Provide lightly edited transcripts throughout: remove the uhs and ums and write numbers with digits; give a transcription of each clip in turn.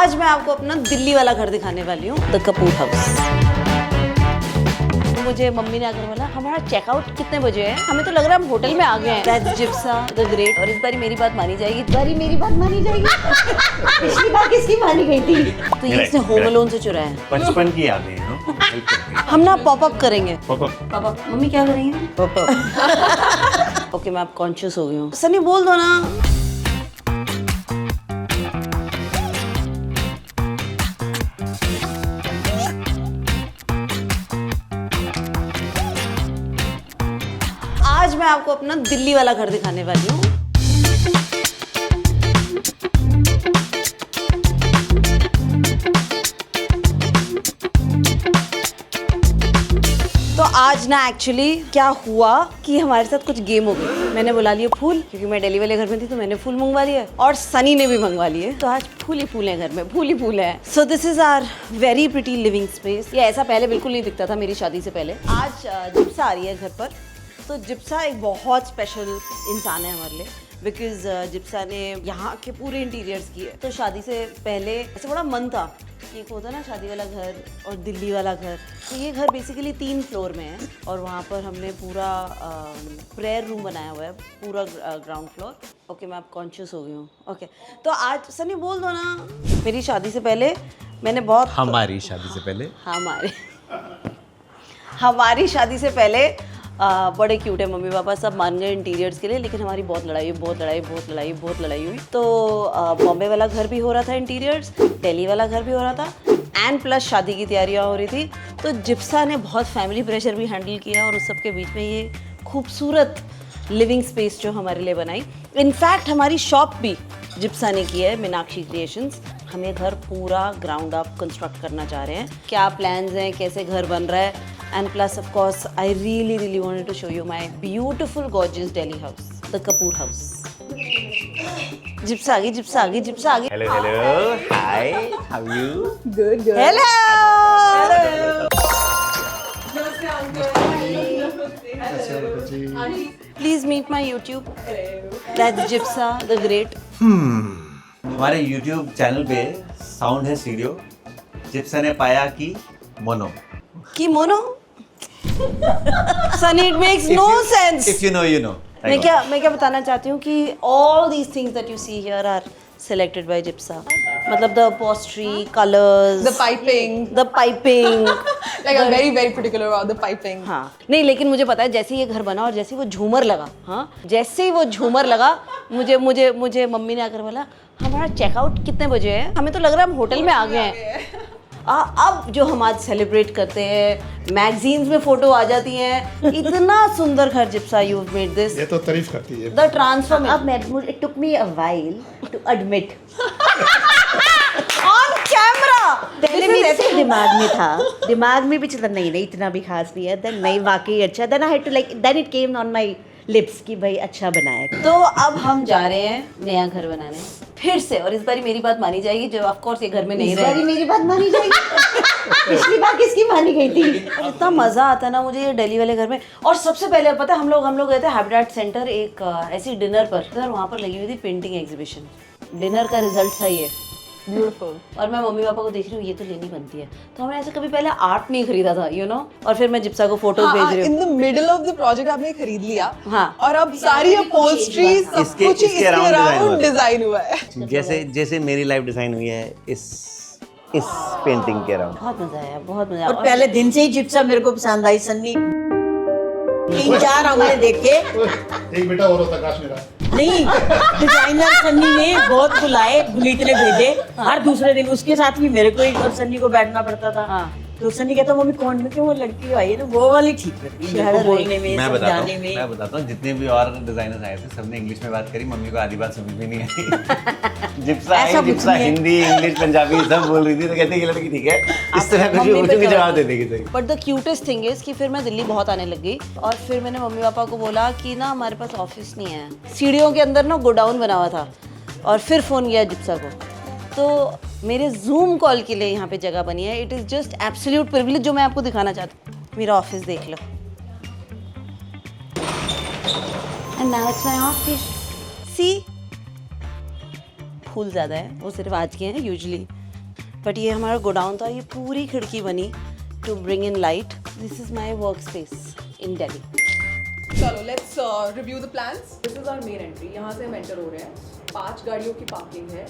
आज मैं आपको अपना दिल्ली वाला घर दिखाने वाली हूँ, द कपूर हाउस। मुझे मम्मी ने आकर बोला हमारा चेकआउट कितने बजे है, हमें तो लग रहा है हम होटल में आ गए हैं। दैट्स जिप्सा द ग्रेट। और इस बारी मेरी बात मानी जाएगी, इस बारी मेरी बात मानी जाएगी। पिछली बार किसकी मानी गई थी? तो ये इसने होम अलोन से चुराया है। बचपन की यादें हैं ना। हम ना पॉप अप करेंगे। पापा मम्मी क्या करेंगे? Pop up. ओके मैं आप कॉन्शियस हो गई हूँ। सनी बोल दो ना। आज मैं आपको अपना दिल्ली वाला घर दिखाने वाली हूँ। तो आज ना एक्चुअली क्या हुआ कि हमारे साथ कुछ गेम हो गई। मैंने बुला लिए फूल, क्योंकि मैं दिल्ली वाले घर में थी तो मैंने फूल मंगवा लिए, और सनी ने भी मंगवा लिए। तो आज फूल ही फूल है घर में, फूल ही फूल है। So this is our very pretty living space. ये ऐसा पहले बिल्कुल नहीं दिखता था मेरी शादी से पहले। आज जिप्सा आ रही है घर पर। तो जिप्सा एक बहुत स्पेशल इंसान है हमारे लिए, बिकॉज जिप्सा ने यहाँ के पूरे इंटीरियर्स किए। तो शादी से पहले ऐसे बड़ा मन था कि एक होता है ना शादी वाला घर और दिल्ली वाला घर। तो ये घर बेसिकली 3 फ्लोर में है, और वहाँ पर हमने पूरा प्रेयर रूम बनाया हुआ है, पूरा ग्राउंड फ्लोर। ओके मैं आप कॉन्शियस हो गई हूँ। ओके तो आज सनी बोल दो ना। मेरी शादी से पहले मैंने बहुत हमारी शादी से पहले हमारी शादी से पहले बड़े क्यूट है मम्मी पापा, सब मान गए इंटीरियर्स के लिए, लेकिन हमारी बहुत लड़ाई हुई। तो बॉम्बे वाला घर भी हो रहा था इंटीरियर्स, दिल्ली वाला घर भी हो रहा था, एंड प्लस शादी की तैयारियां हो रही थी। तो जिप्सा ने बहुत फैमिली प्रेशर भी हैंडल किया, और उस सब के बीच में ये खूबसूरत लिविंग स्पेस जो हमारे लिए बनाई। इनफैक्ट हमारी शॉप भी जिप्सा ने की है, मीनाक्षी क्रिएशंस। हम ये घर पूरा ग्राउंड अप कंस्ट्रक्ट करना चाह रहे हैं। क्या प्लान्स हैं, कैसे घर बन रहा है, and plus of course I really wanted to show you my beautiful gorgeous Delhi house, the Kapoor house. जिप्सा आ गई। Hello hi how you Good. Hello. Please meet my YouTube. That's Jipsa the Great. हमारे YouTube channel पे sound है studio. जिप्सा ने पाया कि mono Kimono? Sunny, it makes no sense. If you know you know। मैं क्या बताना चाहती हूँ कि all these things that you see here are selected by Jipsa. मतलब the upholstery, colors, The piping. Like I'm very particular about the piping. हाँ नहीं, लेकिन मुझे पता है जैसे ही ये घर बना और जैसे ही वो झूमर लगा, हाँ जैसे ही वो झूमर लगा, मुझे मम्मी ने आकर बोला हमारा चेकआउट कितने बजे है, हमें तो लग रहा है हम होटल में आ गए हैं। अब जो हम आज सेलिब्रेट करते हैं, मैगजीन्स में फोटो आ जाती हैं, इतना सुंदर घर जिप्सा यू मेड दिस। ये तो तारीफ करती है। द ट्रांसफॉर्म अब it took me a while to admit। On camera. पहले मेरे से दिमाग में भी चला नहीं इतना भी खास नहीं है, देन नहीं वाकई अच्छा, then I had to like, then it came on my lips कि भाई अच्छा बनाया। तो अब हम जा रहे हैं नया घर बनाने फिर से, और इस बारी मेरी बात मानी जाएगी, जो ऑफ कोर्स ये घर में नहीं रहेगी। मेरी बात मानी जाएगी। पिछली बार किसकी मानी गई थी? और इतना मजा आता है ना मुझे ये दिल्ली वाले घर में। और सबसे पहले पता है हम लोग गए थे हैबिटेट सेंटर एक ऐसी डिनर पर, वहाँ पर लगी हुई थी पेंटिंग एग्जीबिशन। डिनर का रिजल्ट था ये Beautiful. और मैं मम्मी पापा को देख रही हूँ ये तो लेनी बनती है। तो हमने ऐसे कभी पहले आर्ट नहीं खरीदा था, यू नो। और फिर मैं जिप्सा को फोटोज भेज रही हूँ। In the middle of the project आपने खरीद लिया। हाँ। और अब सारी upholstery सब कुछ इसके around डिजाइन हुआ है। जैसे मेरी लाइफ डिजाइन हुई है इस पेंटिंग के अराउंड। बहुत मजा आया, बहुत मजा और आया। पहले दिन से ही जिप्सा मेरे को पसंद आई। सन्नी 3-4 हमने देखे, एक बेटा और होता काश मेरा। नहीं डिजाइनर सन्नी ने बहुत बुलाए, गुलीत ने भेजे, हर दूसरे दिन उसके साथ भी मेरे को ही और सन्नी को बैठना पड़ता था। हाँ। तो सन्नी कहता मम्मी कौन में क्यों वो लड़की आई है ना, वो वाली ठीक लगती है मेरे को बोलने में, मैं समझाने में। बताता हूँ जितने भी और डिजाइनर्स आए थे सबने इंग्लिश में बात करी, मम्मी को आधी बात समझ में नहीं आई। जिप्सा हिंदी इंग्लिश पंजाबी सब बोल रही थी, तो कहते ये लड़की ठीक है, इस तरह कुछ भी जवाब दे देगी। सही। But the cutest thing is कि फिर मैं दिल्ली बहुत आने लग गई, और फिर मैंने मम्मी पापा को बोला कि ना हमारे पास ऑफिस नहीं है। सीढ़ियों के अंदर ना गोडाउन बना हुआ था, और फिर फ़ोन किया जिप्सा को। तो मेरे जूम कॉल के लिए यहाँ पे जगह बनी है। It is just absolute privilege, जो मैं आपको दिखाना चाहती हूँ। मेरा ऑफिस देख लो, and now it's my office. सी फूल ज़्यादा है, वो सिर्फ आज के हैं, यूजुअली बट ये हमारा गोडाउन था, ये पूरी खिड़की बनी to bring in light. This is my work space in Delhi. चलो let's review the plans. This is our main entry. यहाँ से हम एंटर हो रहे हैं. 5 गाड़ियों की पार्किंग है.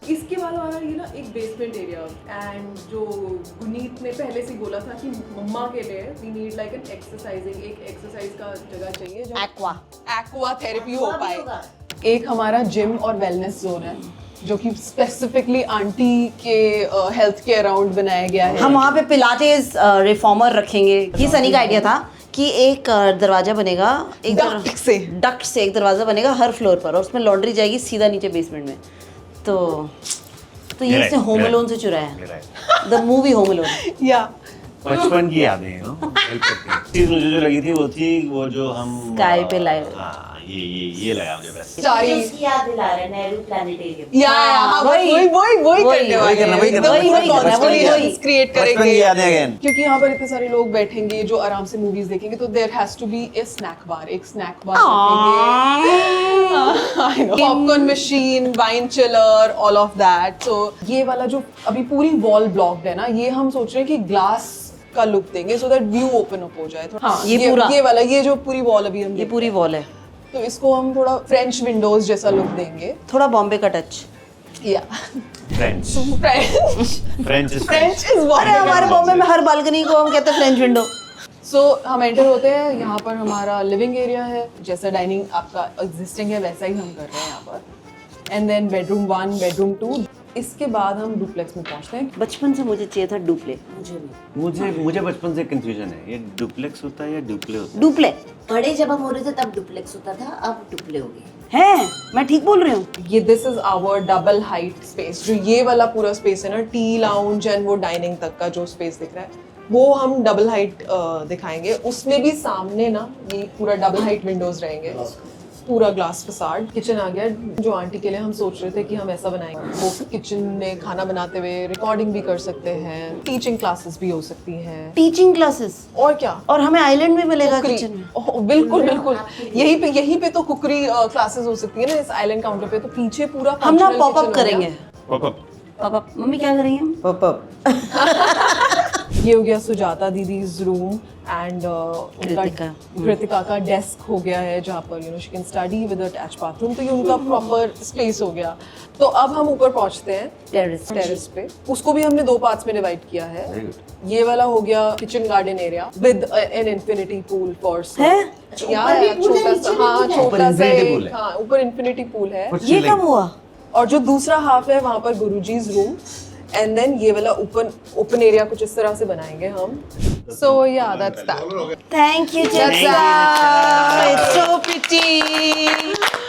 इसके बाद हमारा ये ना एक बेसमेंट एरिया. एंड जो गुनीत ने पहले से ही बोला था कि मम्मा के लिए वी नीड लाइक एक एक्सरसाइज का जगह चाहिए जो एक्वा थेरेपी हो पाए. एक हमारा जिम और वेलनेस जोन है जो कि स्पेसिफिकली आंटी के हेल्थ के अराउंड बनाया गया है. हम वहाँ पे पिलाटेस रिफॉर्मर रखेंगे. ये सनी का आइडिया था कि एक दरवाजा बनेगा, एक डक्ट से एक दरवाजा बनेगा हर फ्लोर पर, और उसमें लॉन्ड्री जाएगी सीधा नीचे बेसमेंट में. तो ये इसने होम अलोन से चुराया है, द मूवी होम अलोन. या बचपन की यादें हैं, हेल्प करती हैं. चीज मुझे जो लगी थी वो थी वो जो हम स्काई पे लाए. हाँ, ये लगा मुझे बस. उसकी याद दिला रहा है नेहरू प्लानिटेरियम. क्रिएट बचपन की करेंगे यादें again. क्योंकि यहाँ पर इतने सारे लोग बैठेंगे जो आराम से मूवीज देखेंगे. तो there has to be a snack bar. एक स्नैक बार रखेंगे, popcorn machine, wine chiller, all of that. So ये वाला जो अभी पूरी वॉल ब्लॉक्ड है ना, ये हम सोच रहे हैं कि ग्लास का लुक देंगे so that view open up हो जाए. हाँ, ये वाला, ये जो पूरी वॉल अभी हम ये पूरी वॉल है, तो इसको हम थोड़ा फ्रेंच विंडोज जैसा लुक देंगे. थोड़ा बॉम्बे का टच. या फ्रेंच फ्रेंच इज अरे हमारे बॉम्बे में हर बालकनी को हम कहते हैं फ्रेंच विंडो. सो हम एंटर होते हैं. यहाँ पर हमारा लिविंग एरिया है, जैसा डाइनिंग आपका एग्जिस्टिंग है वैसा ही हम कर रहे हैं यहाँ पर. And then bedroom 1, bedroom 2. इसके बाद हम डुप्लेक्स में पहुँचते हैं. बचपन से मुझे चाहिए था डुप्ले. मुझे बचपन से कंफ्यूजन है, ये डुप्लेक्स होता है या डुप्ले होता है? डुप्ले बड़े जब हम हो रहे थे तब डुप्लेक्स होता था, अब डुप्ले हो गए हैं. मैं ठीक बोल रही हूँ. ये this is our double height space. जो ये वाला पूरा स्पेस है ना, टी लाउंज एंड वो डाइनिंग तक का जो स्पेस दिख रहा है वो हम डबल हाइट दिखाएंगे. उसमें भी सामने ना ये पूरा डबल हाइट विंडोज रहेंगे, पूरा ग्लास फसाड. किचन आ गया जो आंटी के लिए हम सोच रहे थे कि हम ऐसा बनाएंगे. वो किचन में खाना बनाते हुए रिकॉर्डिंग भी कर सकते हैं, टीचिंग क्लासेस भी हो सकती हैं. टीचिंग क्लासेस और क्या, और हमें आइलैंड में मिलेगा कुकरी. किचन में. ओह, बिल्कुल यहीं पे तो कुकरी क्लासेस हो सकती है ना इस आइलैंड काउंटर पे. तो पीछे पूरा हम ना functional पॉप अप kitchen हो गया. करेंगे. पॉप मम्मी क्या करेंगे हम? Pop up. ये हो गया सुजाता दीदीज रूम एंड कृतिका का डेस्क हो गया है जहाँ पर you know she can study with attach bathroom. तो ये उनका प्रॉपर स्पेस हो गया. तो अब हम ऊपर पहुँचते हैं टेरेस पे. उसको भी हमने 2 पार्ट्स में डिवाइड किया है. ये वाला हो गया kitchen garden area with an infinity pool for छोटा सा एक, हाँ ऊपर इन्फिनिटी पूल है. ये कब हुआ? और जो दूसरा हाफ है वहाँ पर गुरुजी's रूम. एंड देन ये वाला ओपन एरिया कुछ इस तरह से बनाएंगे हम. So yeah that's that. Thank you जैसा. It's so pretty.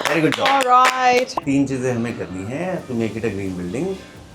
Very good job. Alright. 3 चीजें हमें करनी है to make it a green building.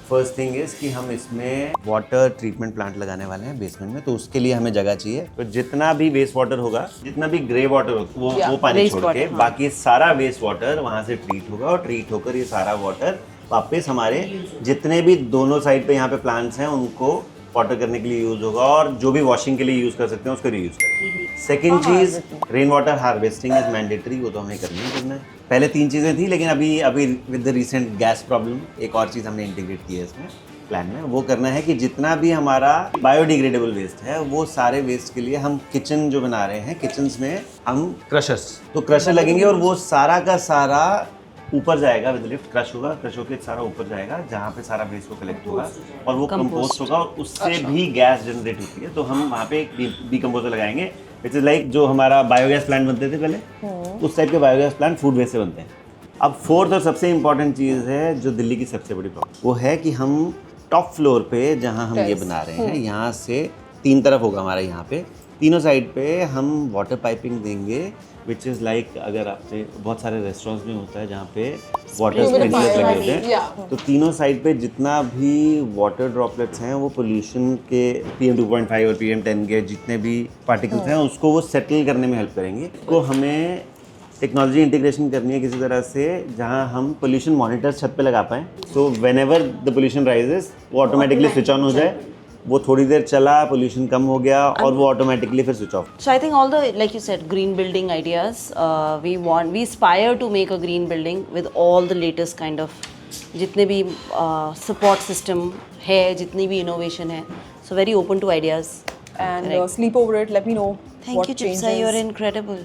First thing is कि हम इसमें वाटर ट्रीटमेंट प्लांट लगाने वाले हैं बेसमेंट में. तो उसके लिए हमें जगह चाहिए. तो जितना भी वेस्ट वाटर होगा, जितना भी ग्रे वाटर होगा वो पानी छोड़ के बाकी सारा वेस्ट वाटर वहाँ से ट्रीट होगा. और ट्रीट होकर ये सारा वाटर वापस हमारे जितने भी दोनों साइड पे यहाँ पे प्लांट्स हैं उनको वाटर करने के लिए यूज होगा. और जो भी वॉशिंग के लिए यूज कर सकते हैं उसको रीयूज करेंगे. सेकंड चीज, rain water harvesting is mandatory. वो तो हमें करना है. पहले 3 चीजें थी, लेकिन अभी with the recent gas problem एक और चीज हमने इंटीग्रेट की है इसमें प्लान में. वो करना है कि जितना भी हमारा बायोडिग्रेडेबल वेस्ट है वो सारे वेस्ट के लिए हम किचन जो बना रहे हैं, किचन्स में हम क्रशर लगेंगे. और वो सारा का सारा ऊपर जाएगा विद लिफ्ट. क्रश होकर सारा ऊपर जाएगा जहाँ पे सारा वेस्ट को कलेक्ट होगा और वो कंपोस्ट होगा. और उससे भी गैस जनरेट होती है. तो हम वहाँ पे एक डीकम्पोजर लगाएंगे विच इज लाइक जो हमारा बायोगैस प्लांट बनते थे पहले, उस टाइप के बायोगैस प्लांट फूड वेस्ट से बनते हैं. अब 4th और सबसे इम्पॉर्टेंट चीज़ है जो दिल्ली की सबसे बड़ी प्रॉब्लम, वो है कि हम टॉप फ्लोर पे जहाँ हम ये बना रहे हैं यहाँ से 3 तरफ होगा हमारा. यहाँ पे तीनों साइड पे हम वाटर पाइपिंग देंगे विच इज़ लाइक अगर आपने बहुत सारे रेस्टोरेंट्स में होता है जहाँ पे वाटर स्प्रिंकलर्स लगे होते हैं. तो तीनों साइड पे जितना भी वाटर ड्रॉपलेट्स हैं वो पोल्यूशन के PM 2.5 और PM 10 के जितने भी पार्टिकल्स हैं उसको वो सेटल करने में हेल्प करेंगे. तो हमें टेक्नोलॉजी इंटीग्रेशन करनी है किसी तरह से जहाँ हम पोल्यूशन मॉनिटर छत पे लगा पाएँ. So whenever the pollution rises वो ऑटोमेटिकली स्विच ऑन हो जाए. वो थोड़ी देर चला, पोल्यूशन कम हो गया और वो ऑटोमेटिकली फिर switch off. So I think all the, like you said, green building ideas, we aspire to make a green building with all the latest kind of जितने भी सपोर्ट सिस्टम है, जितनी भी इनोवेशन है, so very open to ideas. And sleep over it. Let me know thank what you changes. चिप्सा, you are incredible.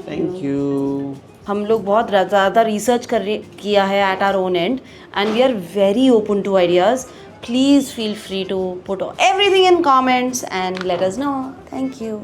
Thank you. हम लोग बहुत ज़्यादा रिसर्च किया है at our own end and we are very open to ideas. Please feel free to put everything in comments and let us know. Thank you.